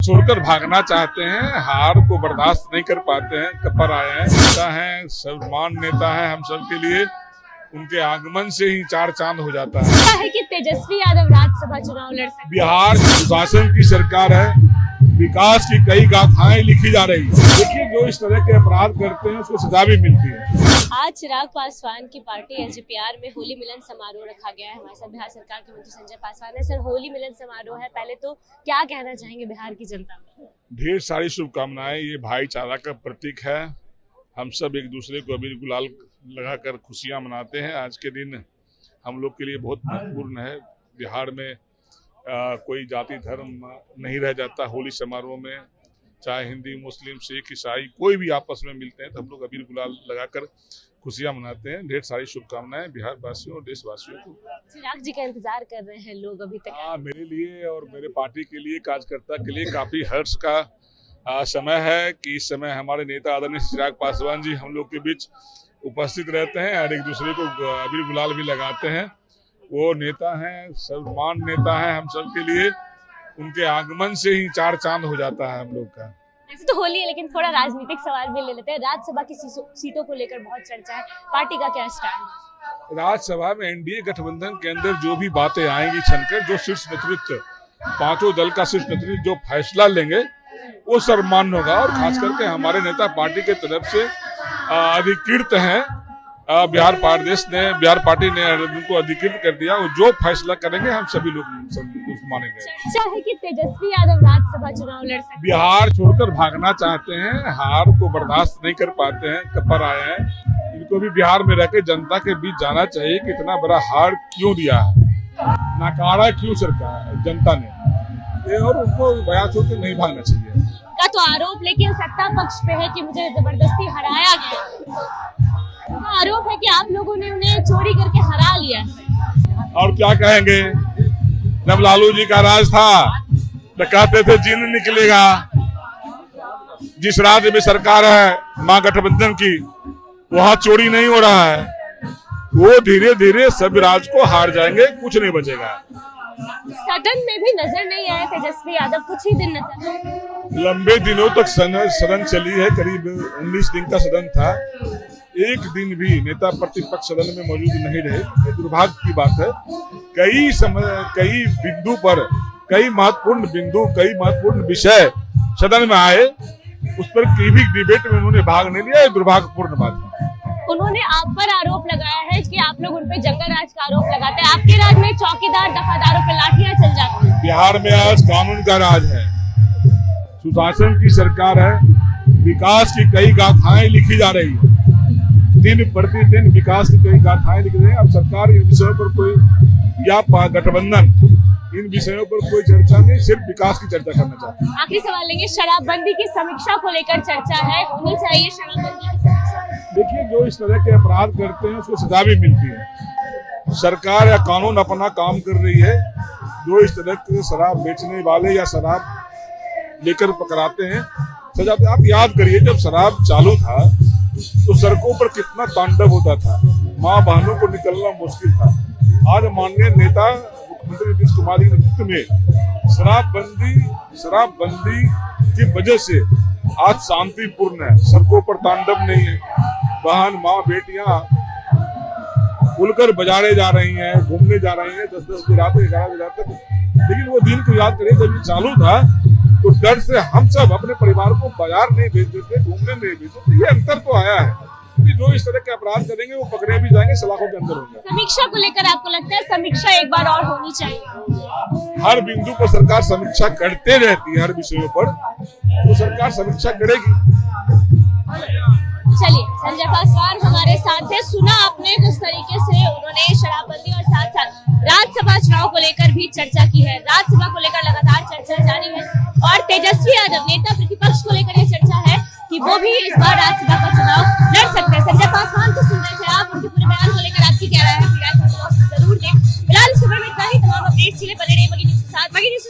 छोड़कर भागना चाहते हैं, हार को बर्दाश्त नहीं कर पाते हैं, कपर आए हैं। नेता हैं, सर्वमान नेता हैं हम सब के लिए, उनके आगमन से ही चार चांद हो जाता है। क्या है कि तेजस्वी यादव राज्यसभा चुनाव लड़ सकते हैं? बिहार सुशासन की सरकार है, विकास की कई गाथाएं लिखी जा रही है। देखिए, जो इस तरह के अपराध करते हैं उसको सजा भी मिलती है। आज चिराग पासवान की पार्टी एसडीपीआर में होली मिलन समारोह रखा गया है। हमारे साथ बिहार सरकार के मंत्री संजय पासवान है। सर, होली मिलन समारोह है, पहले तो क्या कहना चाहेंगे बिहार की जनता को? ढेर सारी शुभकामनाएं। ये भाईचारा का प्रतीक है। हम सब एक दूसरे को अबीर गुलाल लगाकर खुशियां मनाते हैं। आज के दिन हम लोग के लिए बहुत महत्वपूर्ण है। बिहार में कोई जाति धर्म नहीं रह जाता। होली समारोह में चाहे हिंदी, मुस्लिम, सिख, ईसाई कोई भी आपस में मिलते हैं तो हम लोग अबीर गुलाल लगाकर खुशियां मनाते हैं। ढेर सारी शुभकामनाएं बिहार वासियों और देशवासियों को। चिराग जी का इंतजार कर रहे हैं लोग अभी तक। मेरे लिए और मेरे पार्टी के लिए, कार्यकर्ता के लिए काफी हर्ष का समय है कि इस समय हमारे नेता आदरणीय चिराग पासवान जी हम लोग के बीच उपस्थित रहते हैं और एक दूसरे को अबीर गुलाल भी लगाते हैं। वो नेता हैं, सर्वमान नेता हैं हम सब के लिए, उनके आगमन से ही चार चांद हो जाता है हम लोग का। ऐसे तो होली है, लेकिन थोड़ा राजनीतिक सवाल भी ले लेते हैं। राज्यसभा की सीटों को लेकर बहुत चर्चा है, पार्टी का क्या स्टैंड? राज्यसभा में एनडीए गठबंधन के अंदर जो भी बातें आएंगी छनकर, जो शीर्ष नेतृत्व, पांचों दल का शीर्ष नेतृत्व जो फैसला लेंगे वो सर्वमान्य होगा। और खास करके हमारे नेता पार्टी के तरफ से अधिकृत हैं। बिहार पार्टी ने उनको अधिकृत कर दिया। और जो फैसला करेंगे हम सभी लोग मानेंगे। चर्चा है कि तेजस्वी यादव राज्यसभा चुनाव लड़ सकते हैं। बिहार छोड़कर भागना चाहते हैं, हार को बर्दाश्त नहीं कर पाते हैं, कपर आए हैं। इनको भी बिहार में रहकर जनता के बीच जाना चाहिए कि इतना बड़ा हार क्यों दिया है, नकारा क्यों सरकार जनता ने, और उनको बयास होकर नहीं भागना चाहिए। का तो आरोप लेकिन सत्ता पक्ष पे है कि मुझे जबरदस्ती हराया गया। आरोप है कि आप लोगों ने उन्हें चोरी करके हरा लिया। और क्या कहेंगे, जब लालू जी का राज था तो कहते थे जिन निकलेगा। जिस राज्य में सरकार है महागठबंधन की, वहां चोरी नहीं हो रहा है। वो धीरे धीरे सब राज्य को हार जाएंगे, कुछ नहीं बचेगा। सदन में भी नजर नहीं आए तेजस्वी यादव, कुछ ही दिन नजर। लंबे दिनों तक सदन चली है, करीब 19 दिन का सदन था। एक दिन भी नेता प्रतिपक्ष सदन में मौजूद नहीं रहे। ये दुर्भाग्य की बात है। कई बिंदु पर कई महत्वपूर्ण विषय सदन में आए, उस पर की भी डिबेट में उन्होंने भाग नहीं लिया। ये दुर्भाग्यपूर्ण बात है। उन्होंने आप पर आरोप लगाया है कि आप लोग उन पे जंगल राज का आरोप लगाते हैं। आपके राज में चौकीदार दफादारों पे लाठियां चल जाती हैं। बिहार में आज कानून का राज है, सुशासन की सरकार है, विकास की कई गाथाएं लिखी जा रही है। दिन प्रतिदिन विकास की कई गाथाएं लिख रहे हैं। अब सरकार इन विषयों पर कोई, या गठबंधन इन विषयों पर कोई चर्चा नहीं, सिर्फ विकास की चर्चा करना चाहते हैं। आखिरी सवाल लेंगे, शराबबंदी की समीक्षा को लेकर चर्चा है, होनी चाहिए शराबबंदी की समीक्षा? देखिए, जो इस तरह के अपराध करते हैं उसको सजा भी मिलती है। सरकार या कानून अपना काम कर रही है। जो इस तरह के शराब बेचने वाले या शराब लेकर पकड़ाते हैं, सजा। आप याद करिए, जब शराब चालू था तो सड़कों पर कितना तांडव होता था, माँ बहनों को निकलना मुश्किल था। आज माननीय नेता मुख्यमंत्री नीतीश कुमार के नेतृत्व में शराबबंदी की वजह से आज शांतिपूर्ण है। सड़कों पर तांडव नहीं है। बहन, माँ, बेटियां खुलकर बाजारे जा रही हैं, घूमने जा रही हैं 10-10 बजे रात, 11 बजे रात तक। लेकिन वो दिन को याद करिए, जब ये चालू था तो डर से हम सब अपने परिवार को बाजार नहीं भेजते थे, घूमने नहीं भेजते थे। ये अंतर तो आया है कि जो इस तरह के अपराध करेंगे वो पकड़े भी जाएंगे, सलाखों के अंदर होंगे। समीक्षा को लेकर आपको लगता है समीक्षा एक बार और होनी चाहिए? हर बिंदु पर सरकार समीक्षा करते रहती है। हर विषयों पर तो सरकार समीक्षा करेगी। चलिए, संजय पासवान हमारे साथ है। सुना आपने किस तरीके से उन्होंने शराबबंदी और साथ साथ राज्यसभा चुनाव को लेकर भी चर्चा की है। राज्यसभा को लेकर लगातार चर्चा जारी है और तेजस्वी यादव नेता प्रतिपक्ष को लेकर ये चर्चा है कि वो भी इस बार राज्यसभा का चुनाव लड़ सकते हैं। संजय पासवान को सुन रहे थे आप, उनके पूरे बयान को लेकर आपकी क्या राय है? जरूर दें। फिलहाल इस खबर में इतना ही। तमाम अपडेट्स के लिए बने रहिए मगी न्यूज़ के साथ। मगी न्यूज़ से